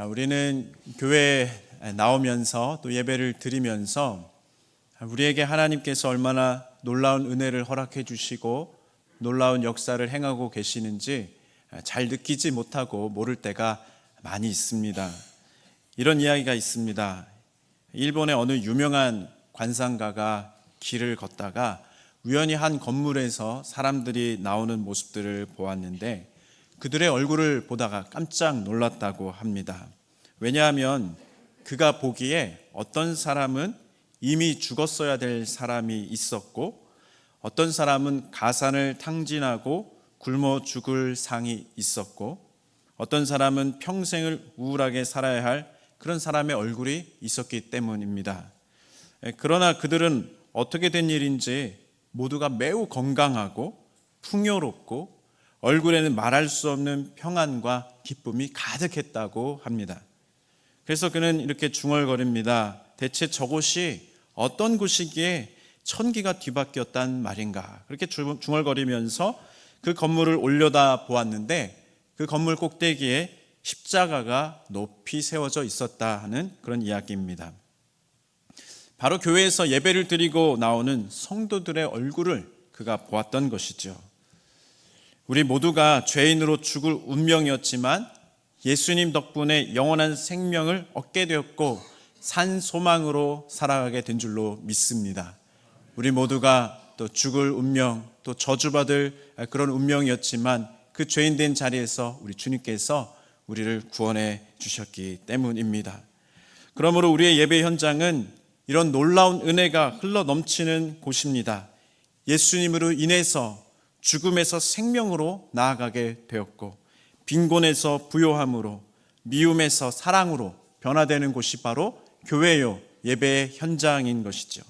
우리는 교회에 나오면서 또 예배를 드리면서 우리에게 하나님께서 얼마나 놀라운 은혜를 허락해 주시고 놀라운 역사를 행하고 계시는지 잘 느끼지 못하고 모를 때가 많이 있습니다. 이런 이야기가 있습니다. 일본의 어느 유명한 관상가가 길을 걷다가 우연히 한 건물에서 사람들이 나오는 모습들을 보았는데 그들의 얼굴을 보다가 깜짝 놀랐다고 합니다. 왜냐하면 그가 보기에 어떤 사람은 이미 죽었어야 될 사람이 있었고 어떤 사람은 가산을 탕진하고 굶어 죽을 상이 있었고 어떤 사람은 평생을 우울하게 살아야 할 그런 사람의 얼굴이 있었기 때문입니다. 그러나 그들은 어떻게 된 일인지 모두가 매우 건강하고 풍요롭고 얼굴에는 말할 수 없는 평안과 기쁨이 가득했다고 합니다. 그래서 그는 이렇게 중얼거립니다. 대체 저곳이 어떤 곳이기에 천기가 뒤바뀌었단 말인가. 그렇게 중얼거리면서 그 건물을 올려다 보았는데 그 건물 꼭대기에 십자가가 높이 세워져 있었다 하는 그런 이야기입니다. 바로 교회에서 예배를 드리고 나오는 성도들의 얼굴을 그가 보았던 것이죠. 우리 모두가 죄인으로 죽을 운명이었지만 예수님 덕분에 영원한 생명을 얻게 되었고 산 소망으로 살아가게 된 줄로 믿습니다. 우리 모두가 또 죽을 운명, 또 저주받을 그런 운명이었지만 그 죄인된 자리에서 우리 주님께서 우리를 구원해 주셨기 때문입니다. 그러므로 우리의 예배 현장은 이런 놀라운 은혜가 흘러 넘치는 곳입니다. 예수님으로 인해서 죽음에서 생명으로 나아가게 되었고 빈곤에서 부요함으로 미움에서 사랑으로 변화되는 곳이 바로 교회요, 예배의 현장인 것이죠.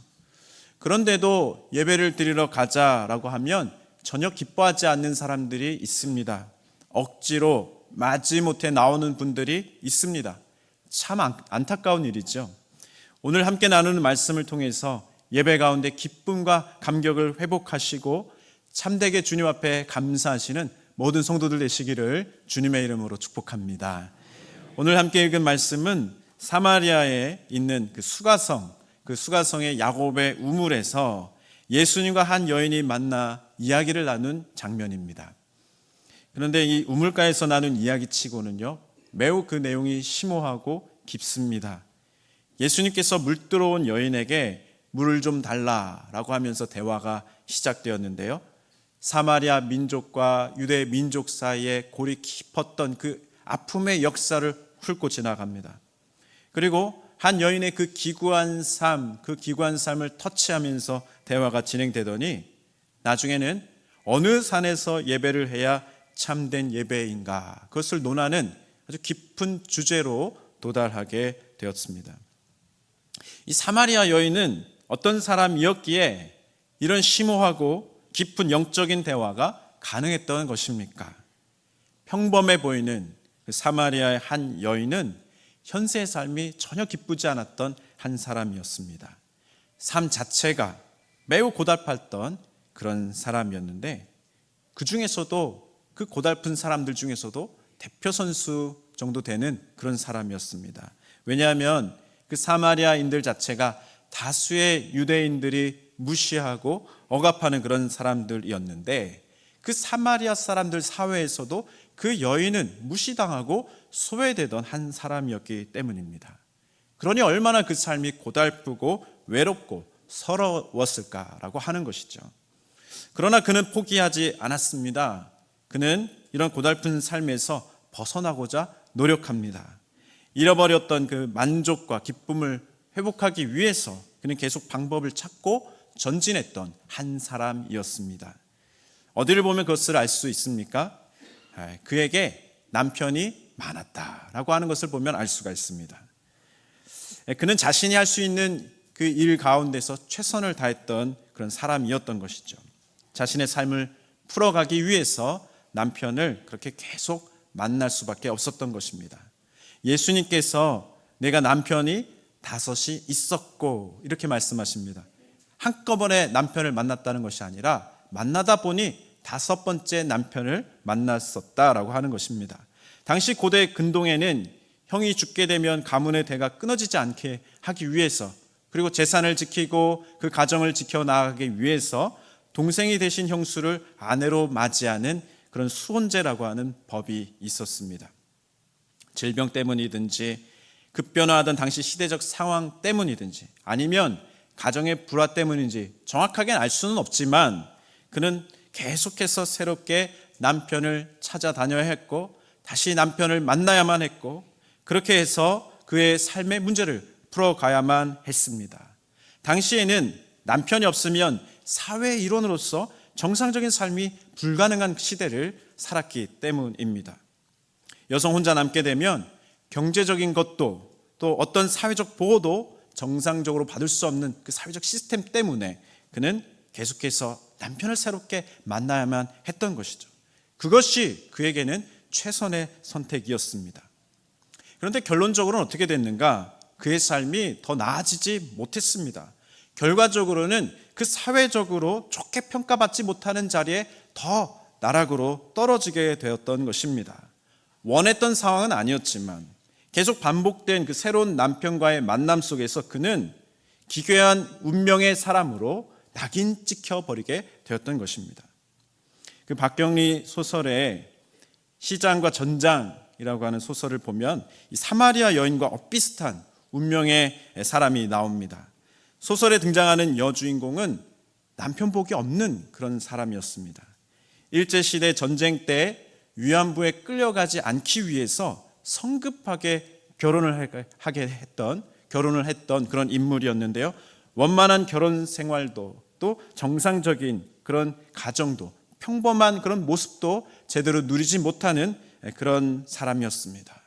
그런데도 예배를 드리러 가자라고 하면 전혀 기뻐하지 않는 사람들이 있습니다. 억지로 마지못해 나오는 분들이 있습니다. 참 안타까운 일이죠. 오늘 함께 나누는 말씀을 통해서 예배 가운데 기쁨과 감격을 회복하시고 참되게 주님 앞에 감사하시는 모든 성도들 되시기를 주님의 이름으로 축복합니다. 오늘 함께 읽은 말씀은 사마리아에 있는 그 수가성의 야곱의 우물에서 예수님과 한 여인이 만나 이야기를 나눈 장면입니다. 그런데 이 우물가에서 나눈 이야기치고는요, 매우 그 내용이 심오하고 깊습니다. 예수님께서 물 들어온 여인에게 물을 좀 달라라고 하면서 대화가 시작되었는데요. 사마리아 민족과 유대 민족 사이에 골이 깊었던 그 아픔의 역사를 훑고 지나갑니다. 그리고 한 여인의 그 기구한 삶을 터치하면서 대화가 진행되더니 나중에는 어느 산에서 예배를 해야 참된 예배인가, 그것을 논하는 아주 깊은 주제로 도달하게 되었습니다. 이 사마리아 여인은 어떤 사람이었기에 이런 심오하고 깊은 영적인 대화가 가능했던 것입니까? 평범해 보이는 그 사마리아의 한 여인은 현세의 삶이 전혀 기쁘지 않았던 한 사람이었습니다. 삶 자체가 매우 고달팠던 그런 사람이었는데 그 중에서도 그 고달픈 사람들 중에서도 대표 선수 정도 되는 그런 사람이었습니다. 왜냐하면 그 사마리아인들 자체가 다수의 유대인들이 무시하고 억압하는 그런 사람들이었는데 그 사마리아 사람들 사회에서도 그 여인은 무시당하고 소외되던 한 사람이었기 때문입니다. 그러니 얼마나 그 삶이 고달프고 외롭고 서러웠을까라고 하는 것이죠. 그러나 그는 포기하지 않았습니다. 그는 이런 고달픈 삶에서 벗어나고자 노력합니다. 잃어버렸던 그 만족과 기쁨을 회복하기 위해서 그는 계속 방법을 찾고 전진했던 한 사람이었습니다. 어디를 보면 그것을 알 수 있습니까? 그에게 남편이 많았다라고 하는 것을 보면 알 수가 있습니다. 그는 자신이 할 수 있는 그 일 가운데서 최선을 다했던 그런 사람이었던 것이죠. 자신의 삶을 풀어가기 위해서 남편을 그렇게 계속 만날 수밖에 없었던 것입니다. 예수님께서 내가 남편이 5이 있었고 이렇게 말씀하십니다. 한꺼번에 남편을 만났다는 것이 아니라 만나다 보니 5번째 남편을 만났었다라고 하는 것입니다. 당시 고대 근동에는 형이 죽게 되면 가문의 대가 끊어지지 않게 하기 위해서, 그리고 재산을 지키고 그 가정을 지켜나가기 위해서 동생이 되신 형수를 아내로 맞이하는 그런 수혼제라고 하는 법이 있었습니다. 질병 때문이든지 급변화하던 당시 시대적 상황 때문이든지 아니면 가정의 불화 때문인지 정확하게는 알 수는 없지만 그는 계속해서 새롭게 남편을 찾아다녀야 했고 다시 남편을 만나야만 했고 그렇게 해서 그의 삶의 문제를 풀어가야만 했습니다. 당시에는 남편이 없으면 사회 일원으로서 정상적인 삶이 불가능한 시대를 살았기 때문입니다. 여성 혼자 남게 되면 경제적인 것도 또 어떤 사회적 보호도 정상적으로 받을 수 없는 그 사회적 시스템 때문에 그는 계속해서 남편을 새롭게 만나야만 했던 것이죠. 그것이 그에게는 최선의 선택이었습니다. 그런데 결론적으로는 어떻게 됐는가? 그의 삶이 더 나아지지 못했습니다. 결과적으로는 그 사회적으로 좋게 평가받지 못하는 자리에 더 나락으로 떨어지게 되었던 것입니다. 원했던 상황은 아니었지만 계속 반복된 그 새로운 남편과의 만남 속에서 그는 기괴한 운명의 사람으로 낙인 찍혀버리게 되었던 것입니다. 그 박경리 소설의 시장과 전장이라고 하는 소설을 보면 이 사마리아 여인과 엇비슷한 운명의 사람이 나옵니다. 소설에 등장하는 여주인공은 남편 복이 없는 그런 사람이었습니다. 일제시대 전쟁 때 위안부에 끌려가지 않기 위해서 성급하게 결혼을 했던 그런 인물이었는데요. 원만한 결혼 생활도 또 정상적인 그런 가정도 평범한 그런 모습도 제대로 누리지 못하는 그런 사람이었습니다.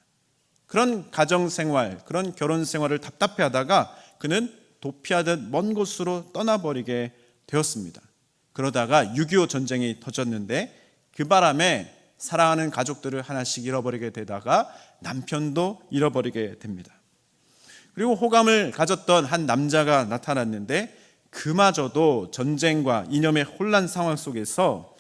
그런 가정 생활, 그런 결혼 생활을 답답해하다가 그는 도피하듯 먼 곳으로 떠나버리게 되었습니다. 그러다가 6.25 전쟁이 터졌는데 그 바람에 사랑하는 가족들을 하나씩 잃어버리게 되다가 남편도 잃어버리게 됩니다. 그리고 호감을 가졌던 한 남자가 나타났는데 그마저도 전쟁과 이념의 혼란 상황 속에서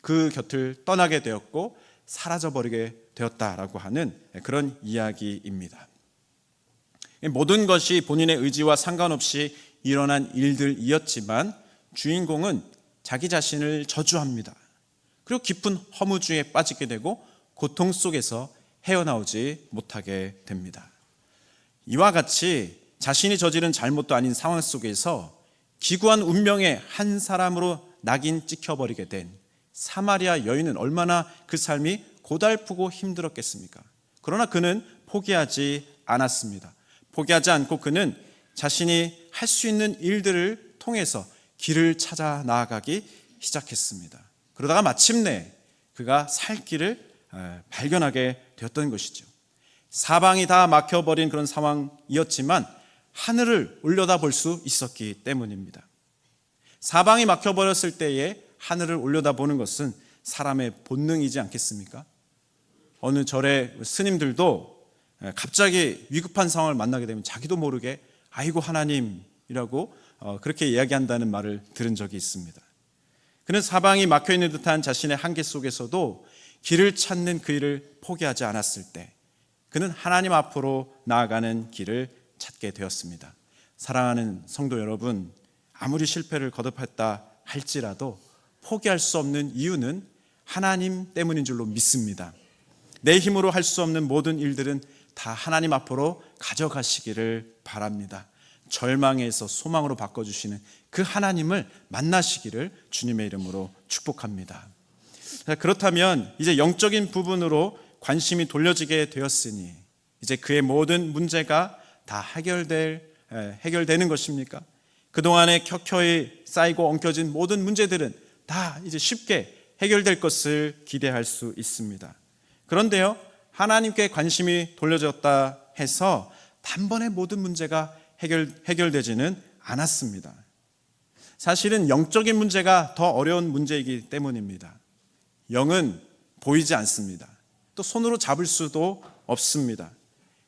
그 곁을 떠나게 되었고 사라져버리게 되었다라고 하는 그런 이야기입니다. 모든 것이 본인의 의지와 상관없이 일어난 일들이었지만 주인공은 자기 자신을 저주합니다. 그리고 깊은 허무주의에 빠지게 되고 고통 속에서 헤어나오지 못하게 됩니다. 이와 같이 자신이 저지른 잘못도 아닌 상황 속에서 기구한 운명의 한 사람으로 낙인 찍혀버리게 된 사마리아 여인은 얼마나 그 삶이 고달프고 힘들었겠습니까? 그러나 그는 포기하지 않았습니다. 포기하지 않고 그는 자신이 할 수 있는 일들을 통해서 길을 찾아 나아가기 시작했습니다. 그러다가 마침내 그가 살 길을 발견하게 되었던 것이죠. 사방이 다 막혀버린 그런 상황이었지만 하늘을 올려다볼 수 있었기 때문입니다. 사방이 막혀버렸을 때에 하늘을 올려다보는 것은 사람의 본능이지 않겠습니까? 어느 절의 스님들도 갑자기 위급한 상황을 만나게 되면 자기도 모르게 아이고 하나님이라고 그렇게 이야기한다는 말을 들은 적이 있습니다. 그는 사방이 막혀있는 듯한 자신의 한계 속에서도 길을 찾는 그 일을 포기하지 않았을 때 그는 하나님 앞으로 나아가는 길을 찾게 되었습니다. 사랑하는 성도 여러분, 아무리 실패를 거듭했다 할지라도 포기할 수 없는 이유는 하나님 때문인 줄로 믿습니다. 내 힘으로 할 수 없는 모든 일들은 다 하나님 앞으로 가져가시기를 바랍니다. 절망에서 소망으로 바꿔주시는 그 하나님을 만나시기를 주님의 이름으로 축복합니다. 그렇다면 이제 영적인 부분으로 관심이 돌려지게 되었으니 이제 그의 모든 문제가 다 해결되는 것입니까? 그동안에 켜켜이 쌓이고 엉켜진 모든 문제들은 다 이제 쉽게 해결될 것을 기대할 수 있습니다. 그런데요, 하나님께 관심이 돌려졌다 해서 단번에 모든 문제가 해결되지는 않았습니다. 사실은 영적인 문제가 더 어려운 문제이기 때문입니다. 영은 보이지 않습니다. 또 손으로 잡을 수도 없습니다.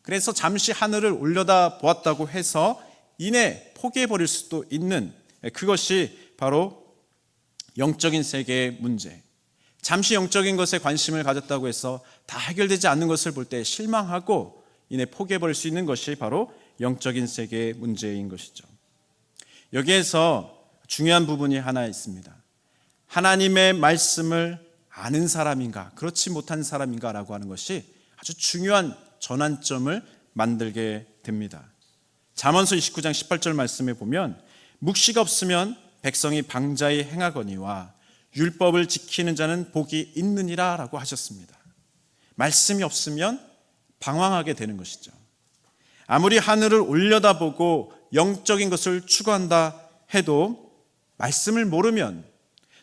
그래서 잠시 하늘을 올려다 보았다고 해서 이내 포기해버릴 수도 있는 그것이 바로 영적인 세계의 문제. 잠시 영적인 것에 관심을 가졌다고 해서 다 해결되지 않는 것을 볼 때 실망하고 인해 포기해버릴 수 있는 것이 바로 영적인 세계의 문제인 것이죠. 여기에서 중요한 부분이 하나 있습니다. 하나님의 말씀을 아는 사람인가, 그렇지 못한 사람인가 라고 하는 것이 아주 중요한 전환점을 만들게 됩니다. 잠언서 29장 18절 말씀에 보면 묵시가 없으면 백성이 방자히 행하거니와 율법을 지키는 자는 복이 있느니라 라고 하셨습니다. 말씀이 없으면 방황하게 되는 것이죠. 아무리 하늘을 올려다보고 영적인 것을 추구한다 해도 말씀을 모르면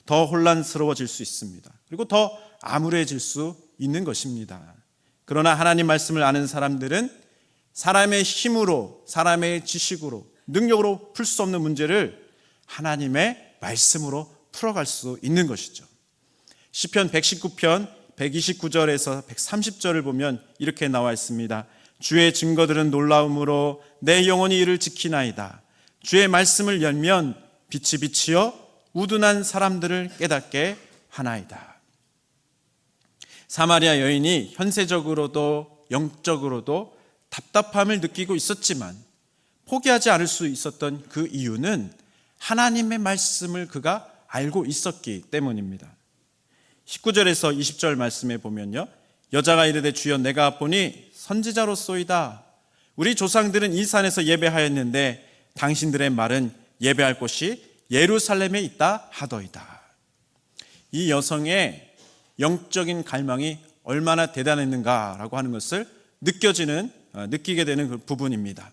더 혼란스러워질 수 있습니다. 그리고 더 암울해질 수 있는 것입니다. 그러나 하나님 말씀을 아는 사람들은 사람의 힘으로, 사람의 지식으로, 능력으로 풀 수 없는 문제를 하나님의 말씀으로 풀어갈 수 있는 것이죠. 시편 119편 129절에서 130절을 보면 이렇게 나와 있습니다. 주의 증거들은 놀라움으로 내 영혼이 이를 지키나이다. 주의 말씀을 열면 빛이 비치어 우둔한 사람들을 깨닫게 하나이다. 사마리아 여인이 현세적으로도 영적으로도 답답함을 느끼고 있었지만 포기하지 않을 수 있었던 그 이유는 하나님의 말씀을 그가 알고 있었기 때문입니다. 19절에서 20절 말씀에 보면요, 여자가 이르되 주여 내가 보니 선지자로소이다. 우리 조상들은 이 산에서 예배하였는데 당신들의 말은 예배할 곳이 예루살렘에 있다 하더이다. 이 여성의 영적인 갈망이 얼마나 대단했는가라고 하는 것을 느끼게 되는 그 부분입니다.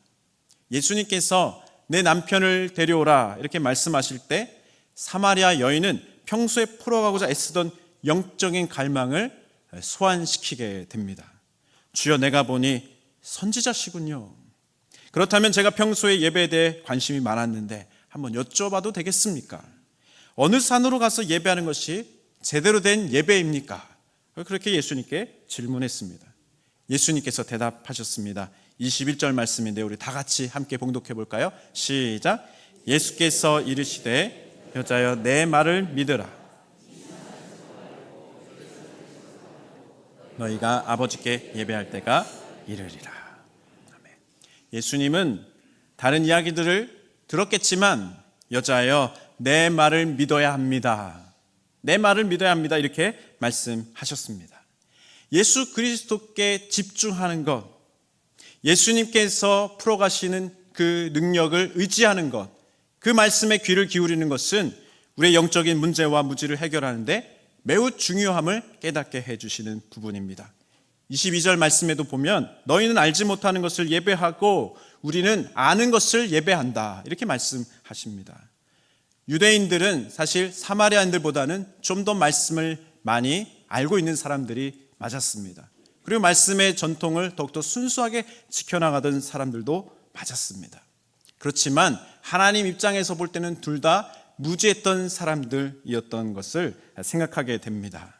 예수님께서 내 남편을 데려오라 이렇게 말씀하실 때 사마리아 여인은 평소에 풀어가고자 애쓰던 영적인 갈망을 소환시키게 됩니다. 주여 내가 보니 선지자시군요. 그렇다면 제가 평소에 예배에 대해 관심이 많았는데 한번 여쭤봐도 되겠습니까? 어느 산으로 가서 예배하는 것이 제대로 된 예배입니까? 그렇게 예수님께 질문했습니다. 예수님께서 대답하셨습니다. 21절 말씀인데 우리 다 같이 함께 봉독해 볼까요? 시작. 예수께서 이르시되 여자여 내 말을 믿으라. 너희가 아버지께 예배할 때가 이르리라. 아멘. 예수님은 다른 이야기들을 들었겠지만 여자여 내 말을 믿어야 합니다. 내 말을 믿어야 합니다. 이렇게 말씀하셨습니다. 예수 그리스도께 집중하는 것, 예수님께서 풀어가시는 그 능력을 의지하는 것, 그 말씀에 귀를 기울이는 것은 우리의 영적인 문제와 무지를 해결하는데 매우 중요함을 깨닫게 해주시는 부분입니다. 22절 말씀에도 보면 너희는 알지 못하는 것을 예배하고 우리는 아는 것을 예배한다 이렇게 말씀하십니다. 유대인들은 사실 사마리아인들보다는 좀 더 말씀을 많이 알고 있는 사람들이 맞았습니다. 그리고 말씀의 전통을 더욱더 순수하게 지켜나가던 사람들도 맞았습니다. 그렇지만 하나님 입장에서 볼 때는 둘 다 무지했던 사람들이었던 것을 생각하게 됩니다.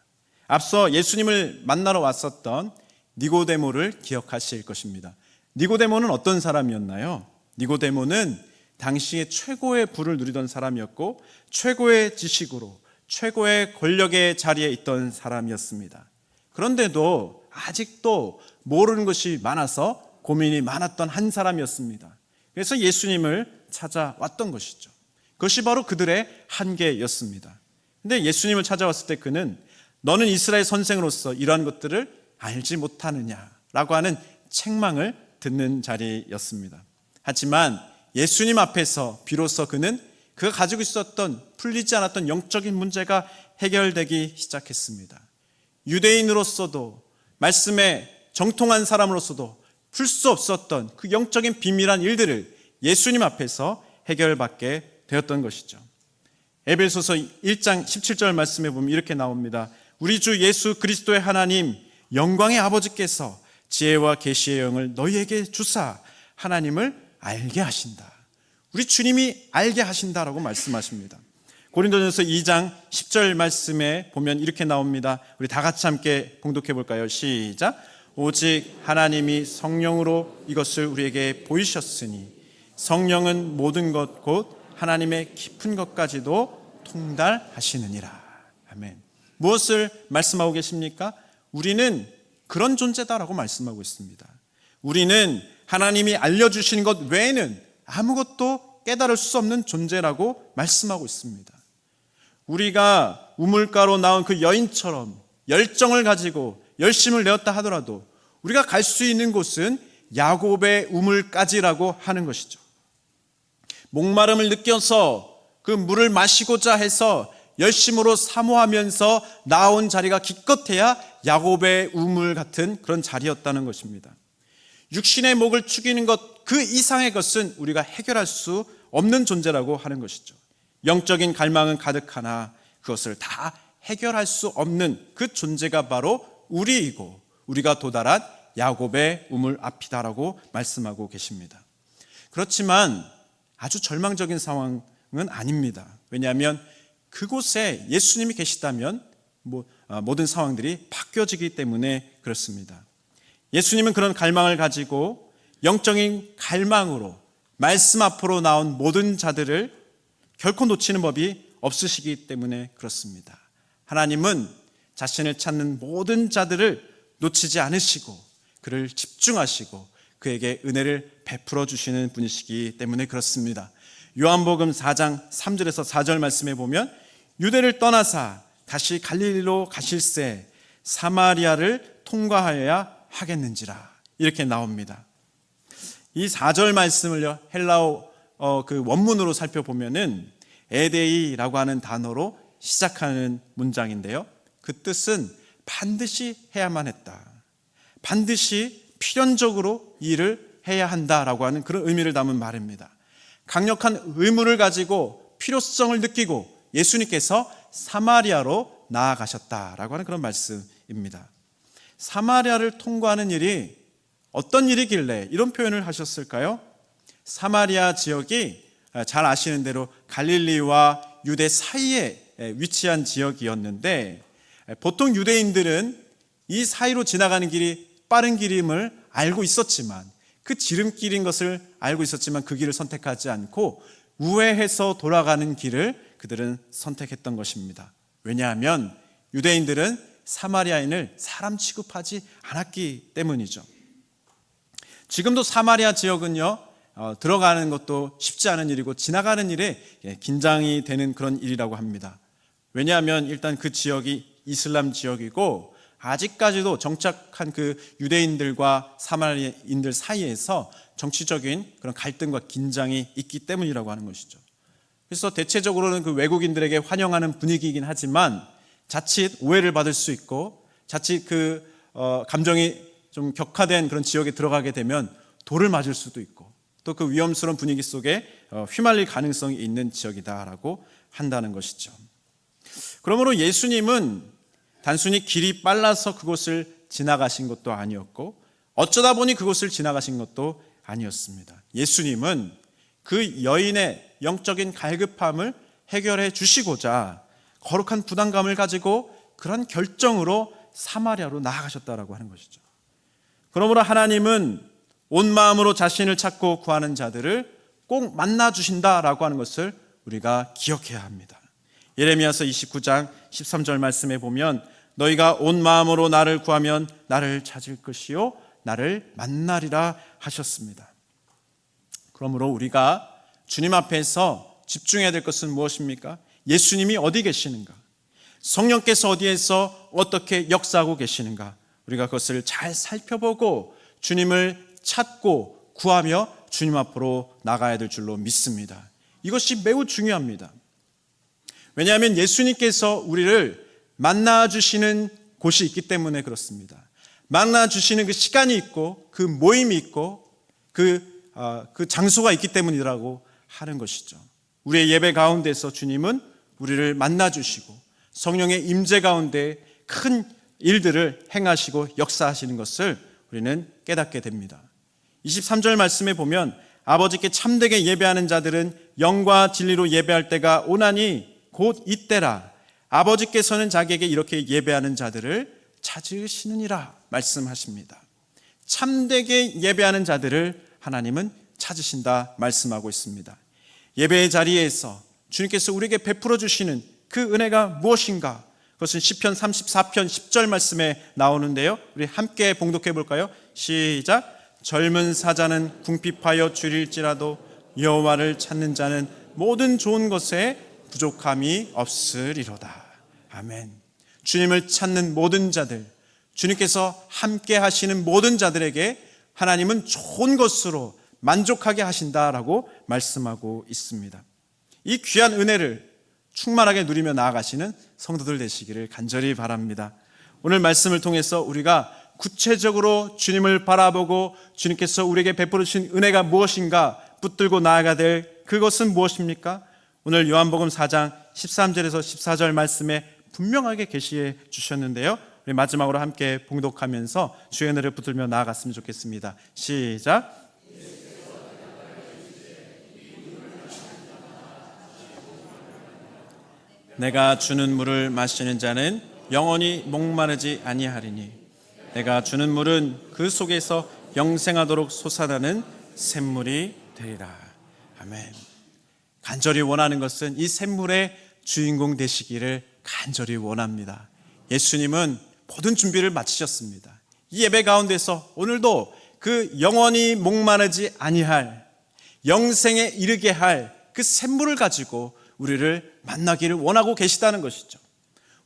앞서 예수님을 만나러 왔었던 니고데모를 기억하실 것입니다. 니고데모는 어떤 사람이었나요? 니고데모는 당시에 최고의 부를 누리던 사람이었고 최고의 지식으로 최고의 권력의 자리에 있던 사람이었습니다. 그런데도 아직도 모르는 것이 많아서 고민이 많았던 한 사람이었습니다. 그래서 예수님을 찾아왔던 것이죠. 그것이 바로 그들의 한계였습니다. 그런데 예수님을 찾아왔을 때 그는 너는 이스라엘 선생으로서 이러한 것들을 알지 못하느냐라고 하는 책망을 듣는 자리였습니다. 하지만 예수님 앞에서 비로소 그는 그가 가지고 있었던 풀리지 않았던 영적인 문제가 해결되기 시작했습니다. 유대인으로서도 말씀에 정통한 사람으로서도 풀 수 없었던 그 영적인 비밀한 일들을 예수님 앞에서 해결받게 되었던 것이죠. 에베소서 1장 17절 말씀에 보면 이렇게 나옵니다. 우리 주 예수 그리스도의 하나님 영광의 아버지께서 지혜와 계시의 영을 너희에게 주사 하나님을 알게 하신다. 우리 주님이 알게 하신다라고 말씀하십니다. 고린도전서 2장 10절 말씀에 보면 이렇게 나옵니다. 우리 다 같이 함께 봉독해 볼까요? 시작. 오직 하나님이 성령으로 이것을 우리에게 보이셨으니 성령은 모든 것 곧 하나님의 깊은 것까지도 통달하시느니라. 아멘. 무엇을 말씀하고 계십니까? 우리는 그런 존재다라고 말씀하고 있습니다. 우리는 하나님이 알려주시는 것 외에는 아무것도 깨달을 수 없는 존재라고 말씀하고 있습니다. 우리가 우물가로 나온 그 여인처럼 열정을 가지고 열심을 내었다 하더라도 우리가 갈 수 있는 곳은 야곱의 우물까지라고 하는 것이죠. 목마름을 느껴서 그 물을 마시고자 해서 열심으로 사모하면서 나온 자리가 기껏해야 야곱의 우물 같은 그런 자리였다는 것입니다. 육신의 목을 축이는 것 그 이상의 것은 우리가 해결할 수 없는 존재라고 하는 것이죠. 영적인 갈망은 가득하나 그것을 다 해결할 수 없는 그 존재가 바로 우리이고 우리가 도달한 야곱의 우물 앞이다라고 말씀하고 계십니다. 그렇지만 아주 절망적인 상황은 아닙니다. 왜냐하면 그곳에 예수님이 계시다면 모든 상황들이 바뀌어지기 때문에 그렇습니다. 예수님은 그런 갈망을 가지고 영적인 갈망으로 말씀 앞으로 나온 모든 자들을 결코 놓치는 법이 없으시기 때문에 그렇습니다. 하나님은 자신을 찾는 모든 자들을 놓치지 않으시고 그를 집중하시고 그에게 은혜를 베풀어 주시는 분이시기 때문에 그렇습니다. 요한복음 4장 3절에서 4절 말씀에 보면 유대를 떠나사 다시 갈릴리로 가실새 사마리아를 통과하여야 하겠는지라 이렇게 나옵니다. 이 4절 말씀을 헬라어 그 원문으로 살펴보면은 에데이라고 하는 단어로 시작하는 문장인데요. 그 뜻은 반드시 해야만 했다. 반드시 필연적으로 이 일을 해야 한다라고 하는 그런 의미를 담은 말입니다. 강력한 의무를 가지고 필요성을 느끼고 예수님께서 사마리아로 나아가셨다라고 하는 그런 말씀입니다. 사마리아를 통과하는 일이 어떤 일이길래 이런 표현을 하셨을까요? 사마리아 지역이 잘 아시는 대로 갈릴리와 유대 사이에 위치한 지역이었는데 보통 유대인들은 이 사이로 지나가는 길이 빠른 길임을 알고 있었지만 그 지름길인 것을 알고 있었지만 그 길을 선택하지 않고 우회해서 돌아가는 길을 그들은 선택했던 것입니다. 왜냐하면 유대인들은 사마리아인을 사람 취급하지 않았기 때문이죠. 지금도 사마리아 지역은요 들어가는 것도 쉽지 않은 일이고 지나가는 일에 긴장이 되는 그런 일이라고 합니다. 왜냐하면 일단 그 지역이 이슬람 지역이고 아직까지도 정착한 그 유대인들과 사마리아인들 사이에서 정치적인 그런 갈등과 긴장이 있기 때문이라고 하는 것이죠. 그래서 대체적으로는 그 외국인들에게 환영하는 분위기이긴 하지만 자칫 오해를 받을 수 있고 자칫 그 감정이 좀 격화된 그런 지역에 들어가게 되면 돌을 맞을 수도 있고 또 그 위험스러운 분위기 속에 휘말릴 가능성이 있는 지역이다라고 한다는 것이죠. 그러므로 예수님은 단순히 길이 빨라서 그곳을 지나가신 것도 아니었고 어쩌다 보니 그곳을 지나가신 것도 아니었습니다. 예수님은 그 여인의 영적인 갈급함을 해결해 주시고자 거룩한 부담감을 가지고 그런 결정으로 사마리아로 나아가셨다라고 하는 것이죠. 그러므로 하나님은 온 마음으로 자신을 찾고 구하는 자들을 꼭 만나 주신다라고 하는 것을 우리가 기억해야 합니다. 예레미야서 29장 13절 말씀에 보면 너희가 온 마음으로 나를 구하면 나를 찾을 것이요 나를 만나리라 하셨습니다. 그러므로 우리가 주님 앞에서 집중해야 될 것은 무엇입니까? 예수님이 어디 계시는가? 성령께서 어디에서 어떻게 역사하고 계시는가? 우리가 그것을 잘 살펴보고 주님을 찾고 구하며 주님 앞으로 나가야 될 줄로 믿습니다. 이것이 매우 중요합니다. 왜냐하면 예수님께서 우리를 만나주시는 곳이 있기 때문에 그렇습니다. 만나주시는 그 시간이 있고 그 모임이 있고 그 장소가 있기 때문이라고 하는 것이죠. 우리의 예배 가운데서 주님은 우리를 만나주시고 성령의 임재 가운데 큰 일들을 행하시고 역사하시는 것을 우리는 깨닫게 됩니다. 23절 말씀에 보면 아버지께 참되게 예배하는 자들은 영과 진리로 예배할 때가 오나니 곧 이때라. 아버지께서는 자기에게 이렇게 예배하는 자들을 찾으시느니라 말씀하십니다. 참되게 예배하는 자들을 하나님은 찾으신다 말씀하고 있습니다. 예배의 자리에서 주님께서 우리에게 베풀어 주시는 그 은혜가 무엇인가? 그것은 시편 34편 10절 말씀에 나오는데요. 우리 함께 봉독해 볼까요? 시작. 젊은 사자는 궁핍하여 줄일지라도 여호와를 찾는 자는 모든 좋은 것에 부족함이 없으리로다. 아멘. 주님을 찾는 모든 자들, 주님께서 함께 하시는 모든 자들에게 하나님은 좋은 것으로 만족하게 하신다라고 말씀하고 있습니다. 이 귀한 은혜를 충만하게 누리며 나아가시는 성도들 되시기를 간절히 바랍니다. 오늘 말씀을 통해서 우리가 구체적으로 주님을 바라보고 주님께서 우리에게 베풀어 주신 은혜가 무엇인가 붙들고 나아가야 될 그것은 무엇입니까? 오늘 요한복음 4장 13절에서 14절 말씀에 분명하게 계시해 주셨는데요. 우리 마지막으로 함께 봉독하면서 주의 은혜를 붙들며 나아갔으면 좋겠습니다. 시작. 내가 주는 물을 마시는 자는 영원히 목마르지 아니하리니 내가 주는 물은 그 속에서 영생하도록 솟아나는 샘물이 되리라. 아멘. 간절히 원하는 것은 이 샘물의 주인공 되시기를 간절히 원합니다. 예수님은 모든 준비를 마치셨습니다. 이 예배 가운데서 오늘도 그 영원히 목마르지 아니할 영생에 이르게 할 그 샘물을 가지고 우리를 만나기를 원하고 계시다는 것이죠.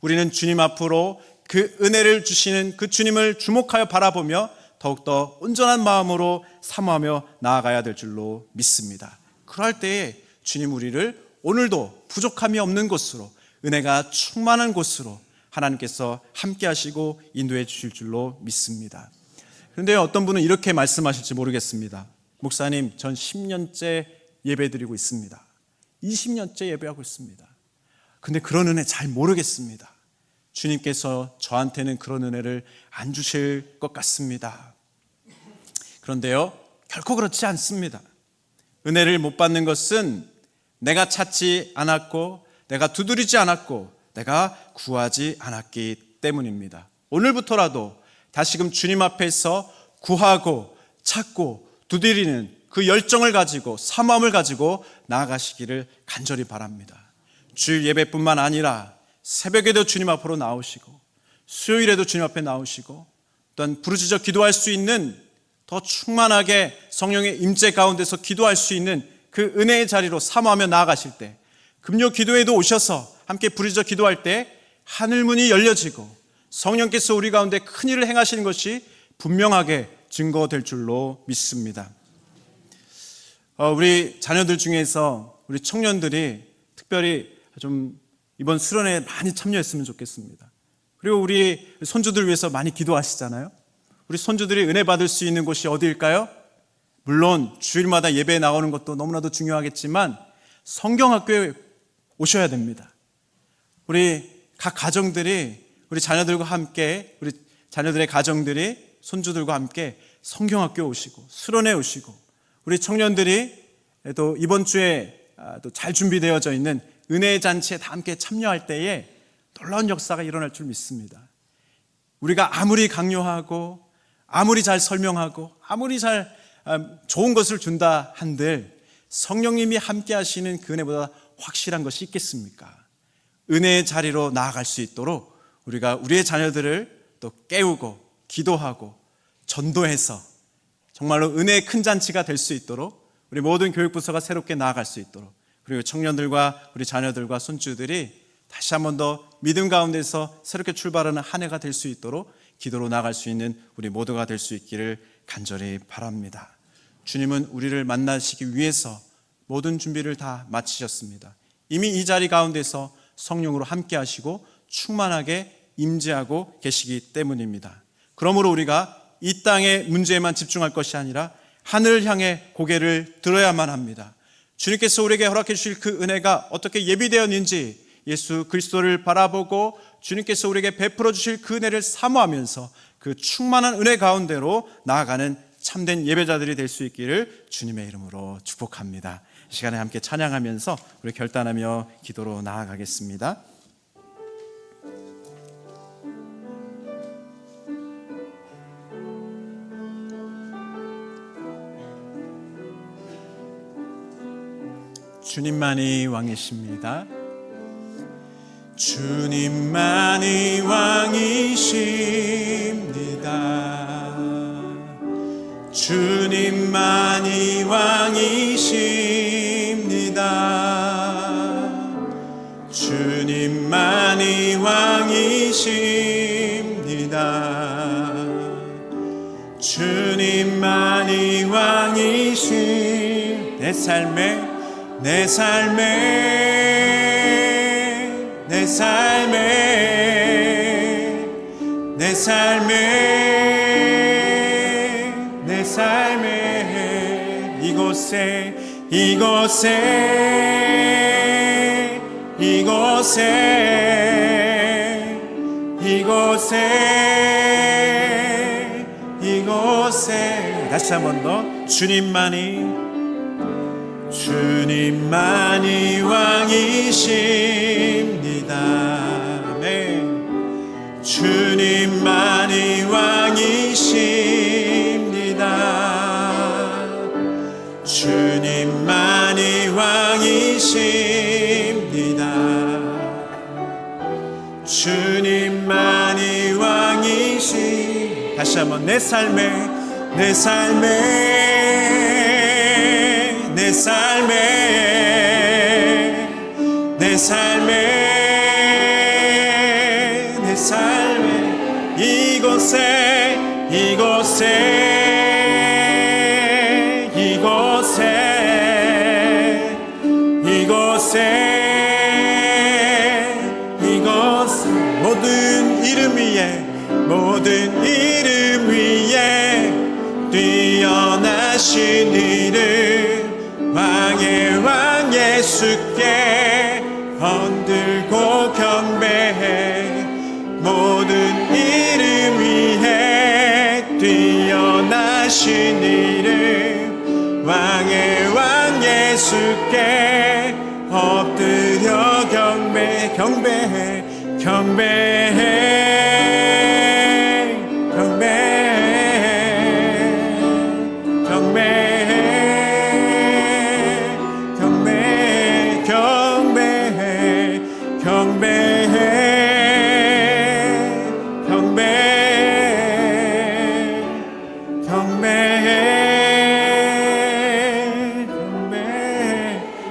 우리는 주님 앞으로 그 은혜를 주시는 그 주님을 주목하여 바라보며 더욱더 온전한 마음으로 사모하며 나아가야 될 줄로 믿습니다. 그럴 때에 주님 우리를 오늘도 부족함이 없는 곳으로, 은혜가 충만한 곳으로 하나님께서 함께 하시고 인도해 주실 줄로 믿습니다. 그런데 어떤 분은 이렇게 말씀하실지 모르겠습니다. 목사님, 전 10년째 예배드리고 있습니다. 20년째 예배하고 있습니다. 근데 그런 은혜 잘 모르겠습니다. 주님께서 저한테는 그런 은혜를 안 주실 것 같습니다. 그런데요, 결코 그렇지 않습니다. 은혜를 못 받는 것은 내가 찾지 않았고, 내가 두드리지 않았고, 내가 구하지 않았기 때문입니다. 오늘부터라도 다시금 주님 앞에서 구하고 찾고 두드리는 그 열정을 가지고 사모함을 가지고 나아가시기를 간절히 바랍니다. 주일 예배뿐만 아니라 새벽에도 주님 앞으로 나오시고 수요일에도 주님 앞에 나오시고 또한 부르짖어 기도할 수 있는 더 충만하게 성령의 임재 가운데서 기도할 수 있는 그 은혜의 자리로 사모하며 나아가실 때, 금요 기도에도 오셔서 함께 부르짖어 기도할 때 하늘문이 열려지고 성령께서 우리 가운데 큰 일을 행하시는 것이 분명하게 증거될 줄로 믿습니다. 우리 자녀들 중에서 우리 청년들이 특별히 좀 이번 수련회에 많이 참여했으면 좋겠습니다. 그리고 우리 손주들 위해서 많이 기도하시잖아요. 우리 손주들이 은혜 받을 수 있는 곳이 어디일까요? 물론 주일마다 예배에 나오는 것도 너무나도 중요하겠지만 성경학교에 오셔야 됩니다. 우리 각 가정들이 우리 자녀들과 함께, 우리 자녀들의 가정들이 손주들과 함께 성경학교에 오시고 수련회에 오시고, 우리 청년들이 또 이번 주에 또 잘 준비되어져 있는 은혜의 잔치에 다 함께 참여할 때에 놀라운 역사가 일어날 줄 믿습니다. 우리가 아무리 강요하고 아무리 잘 설명하고 아무리 잘 좋은 것을 준다 한들 성령님이 함께 하시는 그 은혜보다 확실한 것이 있겠습니까? 은혜의 자리로 나아갈 수 있도록 우리가 우리의 자녀들을 또 깨우고 기도하고 전도해서 정말로 은혜의 큰 잔치가 될 수 있도록 우리 모든 교육부서가 새롭게 나아갈 수 있도록, 그리고 청년들과 우리 자녀들과 손주들이 다시 한 번 더 믿음 가운데서 새롭게 출발하는 한 해가 될 수 있도록 기도로 나아갈 수 있는 우리 모두가 될 수 있기를 간절히 바랍니다. 주님은 우리를 만나시기 위해서 모든 준비를 다 마치셨습니다. 이미 이 자리 가운데서 성령으로 함께 하시고 충만하게 임재하고 계시기 때문입니다. 그러므로 우리가 이 땅의 문제에만 집중할 것이 아니라 하늘을 향해 고개를 들어야만 합니다. 주님께서 우리에게 허락해 주실 그 은혜가 어떻게 예비되었는지 예수 그리스도를 바라보고 주님께서 우리에게 베풀어 주실 그 은혜를 사모하면서 그 충만한 은혜 가운데로 나아가는 참된 예배자들이 될 수 있기를 주님의 이름으로 축복합니다. 이 시간에 함께 찬양하면서 우리 결단하며 기도로 나아가겠습니다. 주님만이 왕이십니다. 주님만이 왕이십니다. 주님만이 왕이십니다. 주님만이 왕이십니다. 주님만이 왕이십 내 삶에 내 삶에 내 삶에 내 삶에 내 삶에 이곳에 이곳에 이곳에 이곳에 이곳에 다시 한 번 더 주님만이 왕이십니다. 네. 주님만이 왕이십니다. 주님만이 왕이십니다. 주님만이 왕이십니다. 다시 한번 내 삶에 내 삶에 내 삶에 내 삶에 내 삶에 이곳에 이곳에 이곳에 이곳에 이곳 모든 이름 위에 모든 이름 위에 뛰어나신 이름 왕의 왕 예수께 흔들고 경배해 모든 이름 위에 뛰어나신 이름 왕의 왕 예수께 엎드려 경배해 경배해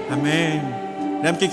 아멘. 함께